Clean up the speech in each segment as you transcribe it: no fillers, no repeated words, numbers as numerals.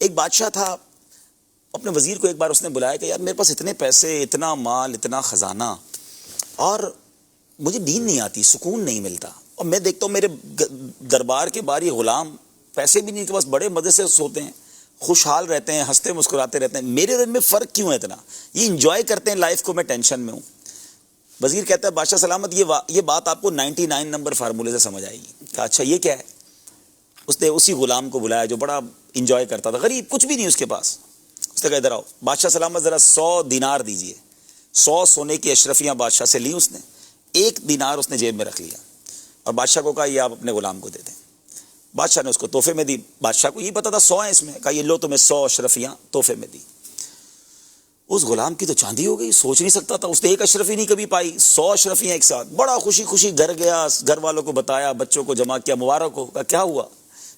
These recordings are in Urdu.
ایک بادشاہ تھا، اپنے وزیر کو ایک بار اس نے بلایا کہ یار میرے پاس اتنے پیسے، اتنا مال، اتنا خزانہ، اور مجھے نیند نہیں آتی، سکون نہیں ملتا، اور میں دیکھتا ہوں میرے دربار کے باہر یہ غلام پیسے بھی نہیں، ان کے پاس بڑے مزے سے سوتے ہیں، خوشحال رہتے ہیں، ہنستے مسکراتے رہتے ہیں، میرے دن میں فرق کیوں ہے اتنا؟ یہ انجوائے کرتے ہیں لائف کو، میں ٹینشن میں ہوں۔ وزیر کہتا ہے بادشاہ سلامت یہ بات آپ کو 99 نمبر فارمولے سے سمجھ آئے گی۔ کہا اچھا یہ کیا ہے؟ اس نے اسی غلام کو بلایا جو بڑا انجوائے کرتا تھا، غریب، کچھ بھی نہیں اس کے پاس۔ اس نے کہا ادھر آؤ بادشاہ سلامت، ذرا 100 دینار دیجئے۔ 100 سونے کی اشرفیاں بادشاہ سے لی اس نے، 1 دینار اس نے جیب میں رکھ لیا، اور بادشاہ کو کہا یہ آپ اپنے غلام کو دے دیں۔ بادشاہ نے اس کو تحفے میں دی، بادشاہ کو یہ پتا تھا 100 ہیں اس میں، کہا یہ لو تمہیں 100 اشرفیاں تحفے میں دی۔ اس غلام کی تو چاندی ہو گئی، سوچ نہیں سکتا تھا، اس نے 1 اشرفی نہیں کبھی پائی، 100 اشرفیاں ایک ساتھ، بڑا خوشی خوشی گھر گیا، گھر والوں کو بتایا، بچوں کو جمع کیا، مبارک ہو۔ کہا کیا ہوا؟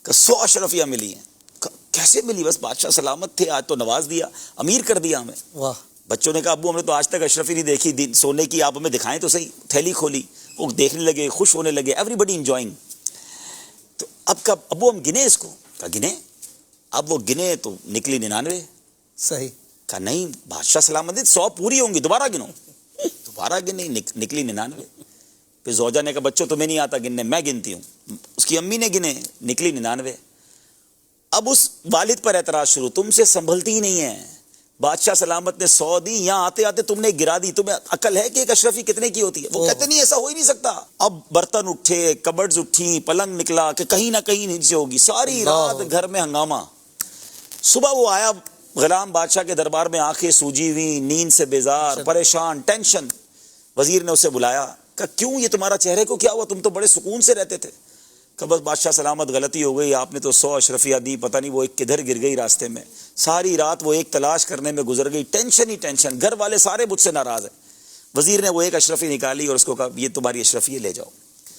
کہ 100 اشرفیاں ملی ہیں۔ کیسے ملی؟ بس بادشاہ سلامت تھے، آج تو نواز دیا، امیر کر دیا ہمیں۔ واہ! بچوں نے کہا ابو ہم نے تو آج تک اشرفی نہیں دیکھی سونے کی، آپ ہمیں دکھائیں تو صحیح۔ تھیلی کھولی، وہ دیکھنے لگے، خوش ہونے لگے، ایوری بڈی انجوائنگ۔ تو اب کب ابو ہم گنے اس کو؟ کہا گنے۔ اب وہ گنے تو نکلی 99۔ صحیح۔ کہا نہیں بادشاہ سلامت 100 پوری ہوں گی، دوبارہ گنو۔ دوبارہ گنے، نکلی 99۔ پھر زوجہ نے کہا بچوں تمہیں نہیں آتا گننے، میں گنتی ہوں۔ اس کی امی نے گنے، نکلی 99۔ اب اس والد پر اعتراض شروع، تم سے سنبھلتی ہی نہیں ہے، بادشاہ سلامت نے 100 دی، یہاں آتے آتے تم نے گرا دی، تمہیں عقل ہے کہ ایک اشرفی کتنے کی ہوتی ہے؟ وہ کہتے نہیں ایسا ہو ہی نہیں سکتا۔ اب برتن اٹھے، کبڈز اٹھی، پلنگ نکلا کہ کہیں نہ کہیں نیچے ہوگی، ساری رات گھر میں ہنگامہ۔ صبح وہ آیا غلام بادشاہ کے دربار میں، آنکھیں سوجی ہوئی، نیند سے بیزار، پریشان، ٹینشن۔ وزیر نے اسے بلایا، کہا کیوں یہ تمہارا چہرے کو کیا ہوا؟ تم تو بڑے سکون سے رہتے تھے۔ کہ بس بادشاہ سلامت غلطی ہو گئی، آپ نے تو 100 اشرفیاں دی، پتہ نہیں وہ ایک کدھر گر گئی راستے میں، ساری رات وہ ایک تلاش کرنے میں گزر گئی، ٹینشن ہی ٹینشن، گھر والے سارے مجھ سے ناراض ہیں۔ وزیر نے وہ 1 اشرفی نکالی اور اس کو کہا یہ تمہاری اشرفی لے جاؤ۔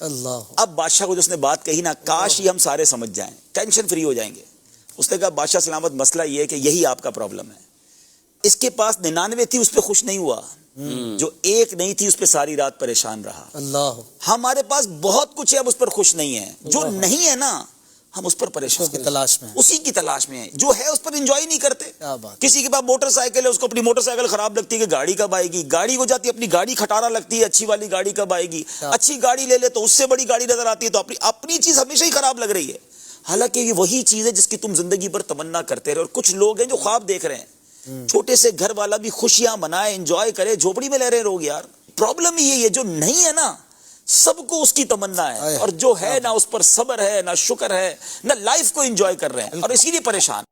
اللہ! اب بادشاہ کو جو اس نے بات کہی نا، کاش یہ ہم سارے سمجھ جائیں، ٹینشن فری ہو جائیں گے۔ اس نے کہا بادشاہ سلامت مسئلہ یہ ہے کہ یہی آپ کا پرابلم ہے، اس کے پاس 99 تھی، اس پہ خوش نہیں ہوا، جو 1 نہیں تھی اس پہ ساری رات پریشان رہا۔ اللہ! ہمارے پاس بہت کچھ ہے، اب اس پر خوش نہیں ہے، جو نہیں ہے نا ہم اس پر پریشان، اس کی تلاش میں، اسی کی تلاش میں ہے، جو ہے اس پر انجوائے نہیں کرتے۔ کیا بات! کسی کے پاس موٹر سائیکل ہے، اس کو اپنی موٹر سائیکل خراب لگتی ہے کہ گاڑی کب آئے گی، گاڑی ہو جاتی ہے اپنی گاڑی کھٹارا لگتی ہے، اچھی والی گاڑی کب آئے گی، اچھی گاڑی لے لے تو اس سے بڑی گاڑی نظر آتی ہے، تو اپنی چیز ہمیشہ ہی خراب لگ رہی ہے، حالانکہ یہ وہی چیز ہے جس کی تم زندگی پر تمنا کرتے رہے۔ اور کچھ لوگ ہیں جو خواب دیکھ رہے ہیں، چھوٹے سے گھر والا بھی خوشیاں منائے، انجوائے کرے، جھوپڑی میں رہ رہے لوگ یار۔ پرابلم یہ ہے جو نہیں ہے نا سب کو اس کی تمنا ہے، اور جو ہے نہ اس پر صبر ہے، نہ شکر ہے، نہ لائف کو انجوائے کر رہے ہیں، اور اسی لیے پریشان۔